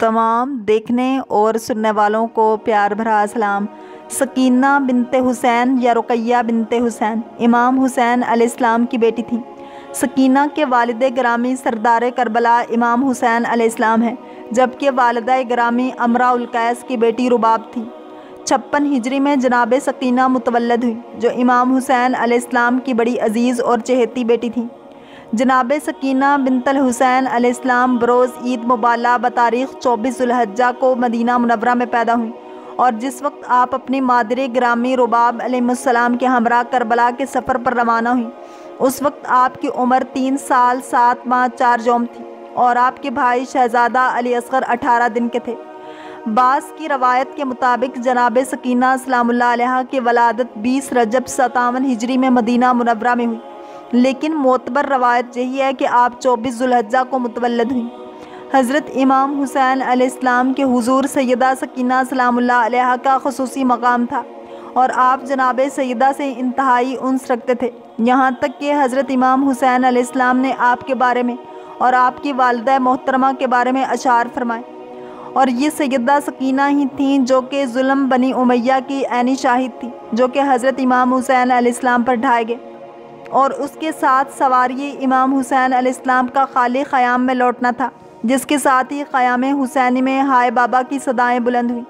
تمام دیکھنے اور سننے والوں کو پیار بھرا سلام۔ سکینہ بنت حسین یا رقیہ بنت حسین امام حسین علیہ السلام کی بیٹی تھیں۔ سکینہ کے والد گرامی سردار کربلا امام حسین علیہ السلام ہیں، جبکہ والدہ گرامی امراء القیس کی بیٹی رباب تھی۔ 56 ہجری میں جناب سکینہ متولد ہوئی، جو امام حسین علیہ السلام کی بڑی عزیز اور چہیتی بیٹی تھیں۔ جناب سکینہ بنت الحسین علیہ السلام بروز عید مبالغہ بتاریخ 24 ذو الحجہ کو مدینہ منورہ میں پیدا ہوئیں، اور جس وقت آپ اپنی مادر گرامی رباب علیہ السلام کے ہمراہ کربلا کے سفر پر روانہ ہوئیں، اس وقت آپ کی عمر 3 سال 7 ماہ 4 یوم تھی، اور آپ کے بھائی شہزادہ علی اصغر 18 دن کے تھے۔ بعض کی روایت کے مطابق جناب سکینہ سلام اللہ علیہا کی ولادت 20 رجب 57 ہجری میں مدینہ منورہ میں ہوئی، لیکن معتبر روایت یہی ہے کہ آپ 24 ذو الحجہ کو متولد ہوئیں۔ حضرت امام حسین علیہ السلام کے حضور سیدہ سکینہ سلام اللہ علیہا کا خصوصی مقام تھا، اور آپ جناب سیدہ سے انتہائی انس رکھتے تھے، یہاں تک کہ حضرت امام حسین علیہ السلام نے آپ کے بارے میں اور آپ کی والدہ محترمہ کے بارے میں اشعار فرمائے، اور یہ سیدہ سکینہ ہی تھیں جو کہ ظلم بنی امیہ کی عینی شاہد تھی، جو کہ حضرت امام حسین علیہ السلام پر ڈھائے گئے، اور اس کے ساتھ سواری امام حسین علیہ السلام کا خالی خیام میں لوٹنا تھا، جس کے ساتھ ہی خیام حسینی میں ہائے بابا کی صدائیں بلند ہوئیں۔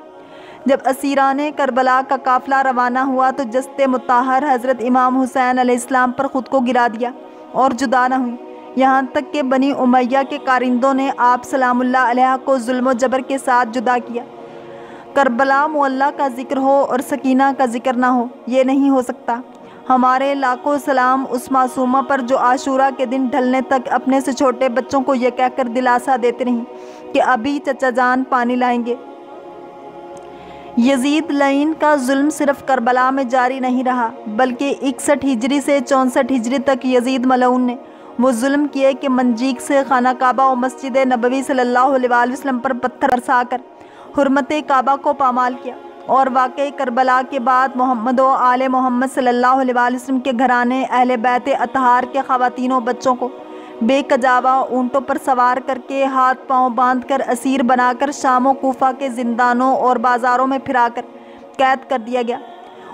جب اسیران کربلا کا قافلہ روانہ ہوا تو جسد مطہر حضرت امام حسین علیہ السلام پر خود کو گرا دیا اور جدا نہ ہوئی، یہاں تک کہ بنی امیہ کے کارندوں نے آپ سلام اللہ علیہ کو ظلم و جبر کے ساتھ جدا کیا۔ کربلا معلیٰ کا ذکر ہو اور سکینہ کا ذکر نہ ہو، یہ نہیں ہو سکتا۔ ہمارے لاکھوں سلام اس معصومہ پر جو عاشورہ کے دن ڈھلنے تک اپنے سے چھوٹے بچوں کو یہ کہہ کر دلاسا دیتے رہیں کہ ابھی چچا جان پانی لائیں گے۔ یزید لعین کا ظلم صرف کربلا میں جاری نہیں رہا، بلکہ 61 ہجری سے 64 ہجری تک یزید ملعون نے وہ ظلم کیے کہ منجیق سے خانہ کعبہ و مسجد نبوی صلی اللہ علیہ وسلم پر پتھر برسا کر حرمت کعبہ کو پامال کیا، اور واقعہ کربلا کے بعد محمد و آل محمد صلی اللہ علیہ وسلم کے گھرانے اہل بیت اطہار کے خواتین و بچوں کو بے کجاوا اونٹوں پر سوار کر کے ہاتھ پاؤں باندھ کر اسیر بنا کر شام و کوفہ کے زندانوں اور بازاروں میں پھرا کر قید کر دیا گیا۔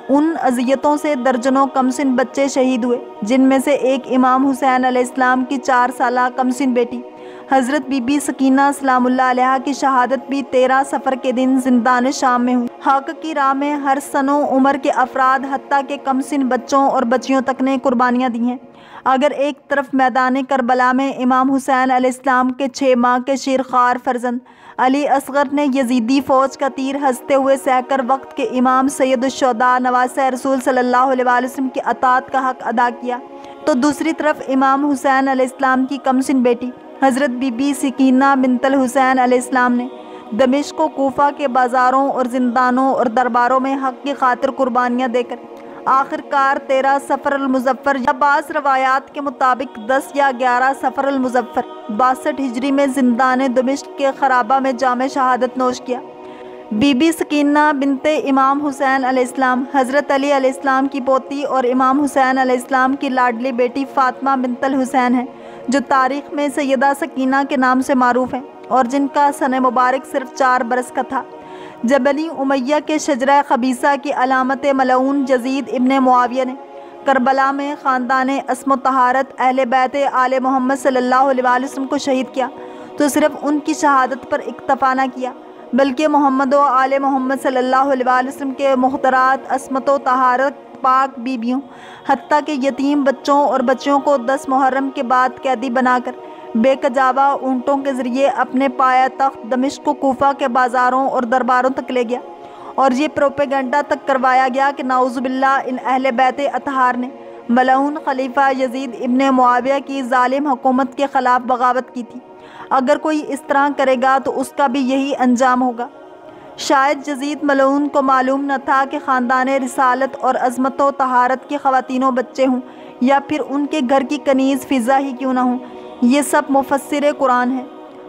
ان اذیتوں سے درجنوں کمسن بچے شہید ہوئے، جن میں سے ایک امام حسین علیہ السلام کی 4 سالہ کمسن بیٹی حضرت بی بی سکینہ سلام اللہ علیہا کی شہادت بھی 13 صفر کے دن زندان شام میں ہوئی۔ حق کی راہ میں ہر سن و عمر کے افراد حتیٰ کہ کمسن بچوں اور بچیوں تک نے قربانیاں دی ہیں۔ اگر ایک طرف میدان کربلا میں امام حسین علیہ السلام کے 6 ماہ کے شیرخوار فرزند علی اصغر نے یزیدی فوج کا تیر ہنستے ہوئے سہ کر وقت کے امام سید الشہداء نواسہ رسول صلی اللہ علیہ وسلم کی اطاعت کا حق ادا کیا، تو دوسری طرف امام حسین علیہ السلام کی کمسن بیٹی حضرت بی بی سکینہ بنت الحسین علیہ السلام نے دمشق و کوفہ کے بازاروں اور زندانوں اور درباروں میں حق کی خاطر قربانیاں دے کر آخر کار 13 صفر المظفر یا بعض روایات کے مطابق 10 یا 11 صفر المظفر 62 ہجری میں زندان دمشق کے خرابہ میں جام شہادت نوش کیا۔ بی بی سکینہ بنت امام حسین علیہ السلام حضرت علی علیہ السلام کی پوتی اور امام حسین علیہ السلام کی لاڈلی بیٹی فاطمہ بنت الحسین ہیں، جو تاریخ میں سیدہ سکینہ کے نام سے معروف ہیں، اور جن کا سن مبارک صرف 4 برس کا تھا۔ جب بنی امیہ کے شجرہ خبیثہ کی علامت ملعون یزید ابن معاویہ نے کربلا میں خاندان عصم و طہارت اہل بیت آل محمد صلی اللہ علیہ وسلم کو شہید کیا، تو صرف ان کی شہادت پر اکتفا نہ کیا، بلکہ محمد و آل محمد صلی اللہ علیہ وسلم کے مخترات عصمت و طہارت پاک بیبیوں حتیٰ کہ یتیم بچوں اور بچیوں کو 10 محرم کے بعد قیدی بنا کر بے کجاوا اونٹوں کے ذریعے اپنے پایا تخت دمشق و کوفہ کے بازاروں اور درباروں تک لے گیا، اور یہ پروپیگنڈا تک کروایا گیا کہ نعوذ باللہ ان اہل بیت اطہار نے ملعون خلیفہ یزید ابن معاویہ کی ظالم حکومت کے خلاف بغاوت کی تھی، اگر کوئی اس طرح کرے گا تو اس کا بھی یہی انجام ہوگا۔ شاید یزید ملعون کو معلوم نہ تھا کہ خاندان رسالت اور عظمت و طہارت کی خواتین و بچے ہوں، یا پھر ان کے گھر کی کنیز فضہ ہی کیوں نہ ہوں، یہ سب مفسر قرآن ہے۔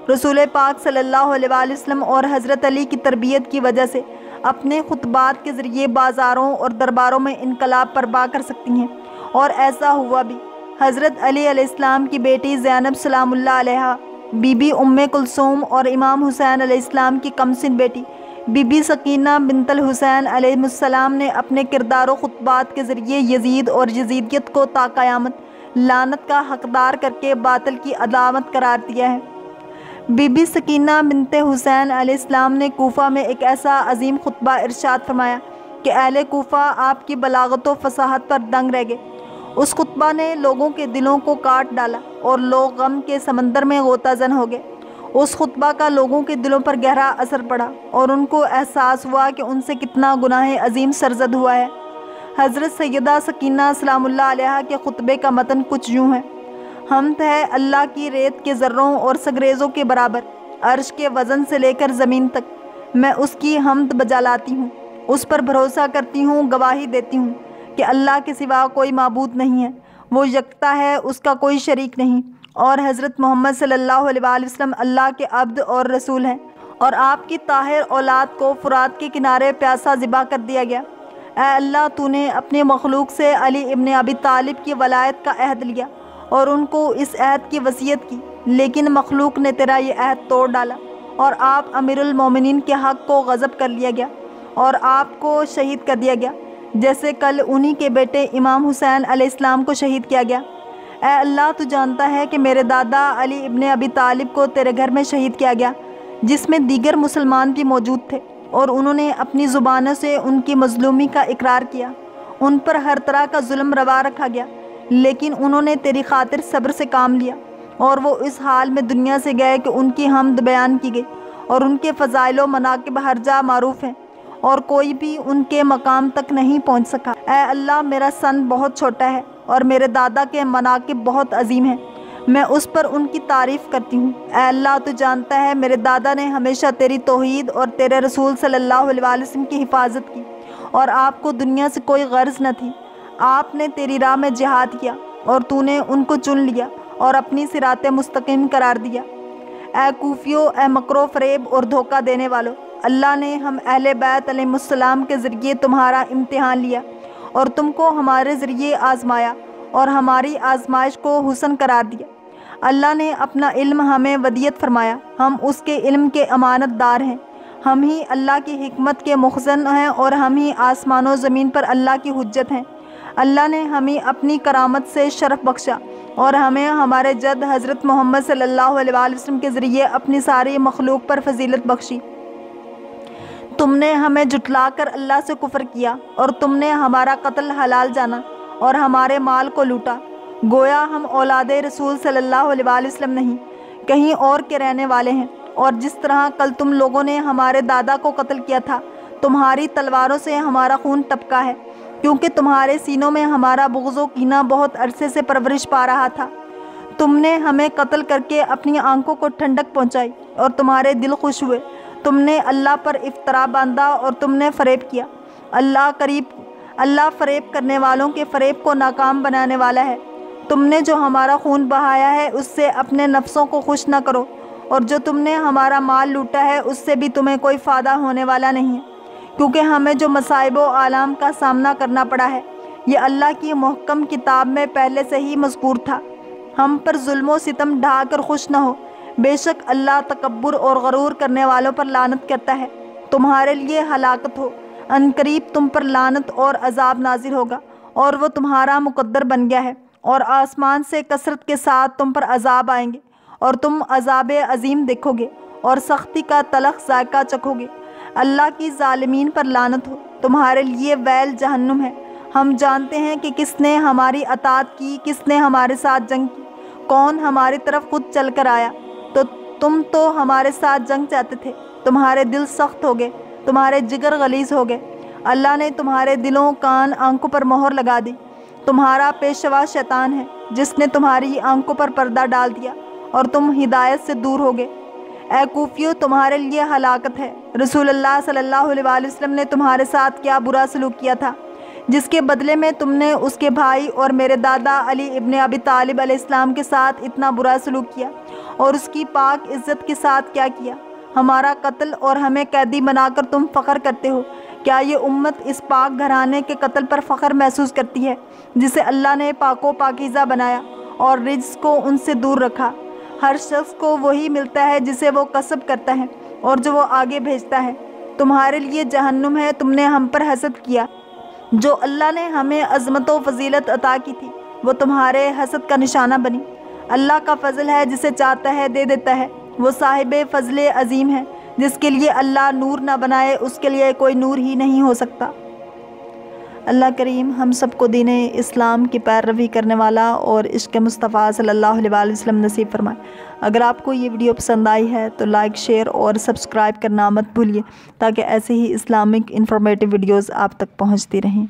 رسول پاک صلی اللہ علیہ وسلم اور حضرت علی کی تربیت کی وجہ سے اپنے خطبات کے ذریعے بازاروں اور درباروں میں انقلاب برپا کر سکتی ہیں، اور ایسا ہوا بھی۔ حضرت علی علیہ السلام کی بیٹی زینب سلام اللہ علیہا بی بی ام کلثوم اور امام حسین علیہ السلام کی کمسن بیٹی بی بی سکینہ بنت الحسین علیہ السلام نے اپنے کردار و خطبات کے ذریعے یزید اور یزیدیت کو تا قیامت لعنت کا حقدار کر کے باطل کی علامت قرار دیا ہے۔ بی بی سکینہ بنت حسین علیہ السلام نے کوفہ میں ایک ایسا عظیم خطبہ ارشاد فرمایا کہ اہل کوفہ آپ کی بلاغت و فصاحت پر دنگ رہ گئے۔ اس خطبہ نے لوگوں کے دلوں کو کاٹ ڈالا اور لوگ غم کے سمندر میں غوطہ زن ہو گئے۔ اس خطبہ کا لوگوں کے دلوں پر گہرا اثر پڑا اور ان کو احساس ہوا کہ ان سے کتنا گناہ عظیم سرزد ہوا ہے۔ حضرت سیدہ سکینہ سلام اللہ علیہا کے خطبے کا متن کچھ یوں ہے: حمد ہے اللہ کی ریت کے ذروں اور سگریزوں کے برابر، عرش کے وزن سے لے کر زمین تک میں اس کی حمد بجا لاتی ہوں، اس پر بھروسہ کرتی ہوں، گواہی دیتی ہوں کہ اللہ کے سوا کوئی معبود نہیں ہے، وہ یکتا ہے، اس کا کوئی شریک نہیں، اور حضرت محمد صلی اللہ علیہ وآلہ وسلم اللہ کے عبد اور رسول ہیں، اور آپ کی طاہر اولاد کو فرات کے کنارے پیاسا ذبح کر دیا گیا۔ اے اللہ، تو نے اپنے مخلوق سے علی ابن ابی طالب کی ولایت کا عہد لیا اور ان کو اس عہد کی وصیت کی، لیکن مخلوق نے تیرا یہ عہد توڑ ڈالا اور آپ امیر المومنین کے حق کو غصب کر لیا گیا اور آپ کو شہید کر دیا گیا، جیسے کل انہی کے بیٹے امام حسین علیہ السلام کو شہید کیا گیا۔ اے اللہ، تو جانتا ہے کہ میرے دادا علی ابن ابی طالب کو تیرے گھر میں شہید کیا گیا، جس میں دیگر مسلمان بھی موجود تھے، اور انہوں نے اپنی زبانوں سے ان کی مظلومی کا اقرار کیا۔ ان پر ہر طرح کا ظلم روا رکھا گیا، لیکن انہوں نے تیری خاطر صبر سے کام لیا، اور وہ اس حال میں دنیا سے گئے کہ ان کی حمد بیان کی گئی، اور ان کے فضائل و مناقب ہر جا معروف ہیں، اور کوئی بھی ان کے مقام تک نہیں پہنچ سکا۔ اے اللہ، میرا سن بہت چھوٹا ہے اور میرے دادا کے مناقب بہت عظیم ہیں، میں اس پر ان کی تعریف کرتی ہوں۔ اے اللہ، تو جانتا ہے میرے دادا نے ہمیشہ تیری توحید اور تیرے رسول صلی اللہ علیہ وآلہ وسلم کی حفاظت کی، اور آپ کو دنیا سے کوئی غرض نہ تھی۔ آپ نے تیری راہ میں جہاد کیا اور تو نے ان کو چن لیا اور اپنی صراط مستقیم قرار دیا۔ اے کوفیو، اے مکر و فریب اور دھوکہ دینے والو، اللہ نے ہم اہل بیت علیہ السلام کے ذریعے تمہارا امتحان لیا اور تم کو ہمارے ذریعے آزمایا اور ہماری آزمائش کو حسن قرار دیا۔ اللہ نے اپنا علم ہمیں ودیعت فرمایا، ہم اس کے علم کے امانت دار ہیں، ہم ہی اللہ کی حکمت کے مخزن ہیں اور ہم ہی آسمان و زمین پر اللہ کی حجت ہیں۔ اللہ نے ہمیں اپنی کرامت سے شرف بخشا اور ہمیں ہمارے جد حضرت محمد صلی اللہ علیہ وآلہ وسلم کے ذریعے اپنی ساری مخلوق پر فضیلت بخشی۔ تم نے ہمیں جھٹلا کر اللہ سے کفر کیا اور تم نے ہمارا قتل حلال جانا اور ہمارے مال کو لوٹا، گویا ہم اولاد رسول صلی اللہ علیہ وآلہ وسلم نہیں، کہیں اور کے رہنے والے ہیں۔ اور جس طرح کل تم لوگوں نے ہمارے دادا کو قتل کیا تھا، تمہاری تلواروں سے ہمارا خون ٹپکا ہے، کیونکہ تمہارے سینوں میں ہمارا بغض و کینہ بہت عرصے سے پرورش پا رہا تھا۔ تم نے ہمیں قتل کر کے اپنی آنکھوں کو ٹھنڈک پہنچائی اور تمہارے دل خوش ہوئے۔ تم نے اللہ پر افطرا باندھا اور تم نے فریب کیا۔ اللہ فریب کرنے والوں کے فریب کو ناکام بنانے والا ہے۔ تم نے جو ہمارا خون بہایا ہے اس سے اپنے نفسوں کو خوش نہ کرو، اور جو تم نے ہمارا مال لوٹا ہے اس سے بھی تمہیں کوئی فائدہ ہونے والا نہیں ہے، کیونکہ ہمیں جو مصائب و آلام کا سامنا کرنا پڑا ہے یہ اللہ کی محکم کتاب میں پہلے سے ہی مذکور تھا۔ ہم پر ظلم و ستم ڈھا کر خوش نہ ہو، بے شک اللہ تکبر اور غرور کرنے والوں پر لعنت کرتا ہے۔ تمہارے لیے ہلاکت ہو، عنقریب تم پر لعنت اور عذاب نازل ہوگا، اور وہ تمہارا مقدر بن گیا ہے، اور آسمان سے کثرت کے ساتھ تم پر عذاب آئیں گے، اور تم عذاب عظیم دیکھو گے اور سختی کا تلخ ذائقہ چکھو گے۔ اللہ کی ظالمین پر لعنت ہو، تمہارے لیے ویل جہنم ہے۔ ہم جانتے ہیں کہ کس نے ہماری اطاعت کی، کس نے ہمارے ساتھ جنگ کی، کون ہماری طرف خود چل کر آیا۔ تو تم تو ہمارے ساتھ جنگ چاہتے تھے، تمہارے دل سخت ہو گئے، تمہارے جگر غلیظ ہو گئے۔ اللہ نے تمہارے دلوں، کان، آنکھوں پر مہر لگا دی۔ تمہارا پیشوا شیطان ہے جس نے تمہاری آنکھوں پر پردہ ڈال دیا اور تم ہدایت سے دور ہو گئے۔ اے کوفیو، تمہارے لیے ہلاکت ہے۔ رسول اللہ صلی اللہ علیہ وآلہ وسلم نے تمہارے ساتھ کیا برا سلوک کیا تھا، جس کے بدلے میں تم نے اس کے بھائی اور میرے دادا علی ابن ابی طالب علیہ السلام کے ساتھ اتنا برا سلوک کیا، اور اس کی پاک عزت کے ساتھ کیا کیا، ہمارا قتل، اور ہمیں قیدی بنا کر تم فخر کرتے ہو۔ کیا یہ امت اس پاک گھرانے کے قتل پر فخر محسوس کرتی ہے جسے اللہ نے پاک و پاکیزہ بنایا اور رجس کو ان سے دور رکھا؟ ہر شخص کو وہی ملتا ہے جسے وہ کسب کرتا ہے اور جو وہ آگے بھیجتا ہے۔ تمہارے لیے جہنم ہے، تم نے ہم پر حسد کیا۔ جو اللہ نے ہمیں عظمت و فضیلت عطا کی تھی وہ تمہارے حسد کا نشانہ بنی۔ اللہ کا فضل ہے، جسے چاہتا ہے دے دیتا ہے۔ وہ صاحب فضل عظیم ہے۔ جس کے لیے اللہ نور نہ بنائے اس کے لیے کوئی نور ہی نہیں ہو سکتا۔ اللہ کریم ہم سب کو دین اسلام کی پیروی کرنے والا اور عشق مصطفیٰ صلی اللہ علیہ وآلہ وسلم نصیب فرمائے۔ اگر آپ کو یہ ویڈیو پسند آئی ہے تو لائک، شیئر اور سبسکرائب کرنا مت بھولیے تاکہ ایسے ہی اسلامک انفارمیٹیو ویڈیوز آپ تک پہنچتی رہیں۔